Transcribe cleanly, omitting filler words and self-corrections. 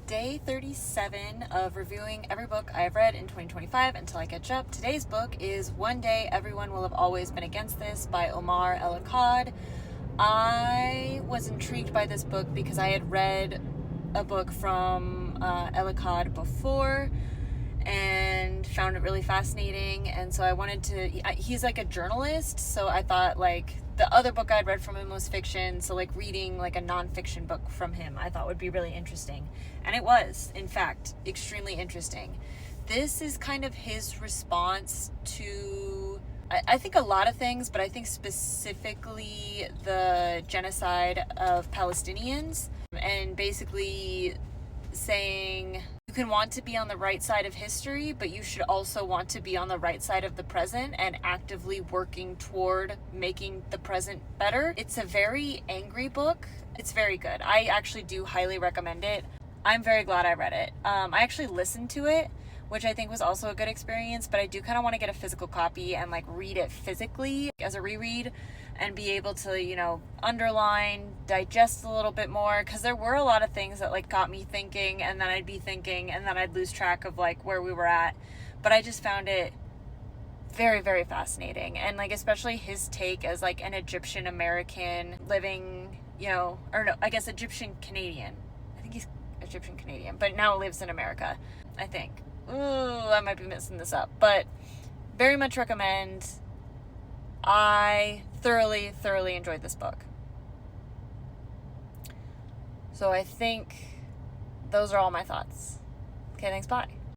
day 37 of reviewing every book I've read in 2025 until I catch up. Today's book is One Day Everyone Will Have Always Been Against This by Omar El-Akkad. I was intrigued by this book because I had read a book from El-Akkad before and found it really fascinating, and so I wanted to, he's like a journalist, so I thought like the other book I'd read from him was fiction, so like reading like a nonfiction book from him I thought would be really interesting, and it was, in fact, extremely interesting. This is kind of his response to, I think a lot of things, but I think specifically the genocide of Palestinians, and basically saying you can want to be on the right side of history, but you should also want to be on the right side of the present and actively working toward making the present better. It's a very angry book. It's very good. I actually do highly recommend it. I'm very glad I read it. I actually listened to it, which I think was also a good experience, but I do kind of want to get a physical copy and like read it physically as a reread and be able to, you know, underline, digest a little bit more, because there were a lot of things that like got me thinking, and then I'd be thinking and then I'd lose track of like where we were at. But I just found it very, very fascinating, and like especially his take as like an Egyptian American living, you know, or no, I guess Egyptian Canadian. I think he's Egyptian Canadian, but now lives in America, I think. Ooh, I might be messing this up, but very much recommend. I thoroughly enjoyed this book. So I think those are all my thoughts. Okay, thanks, bye.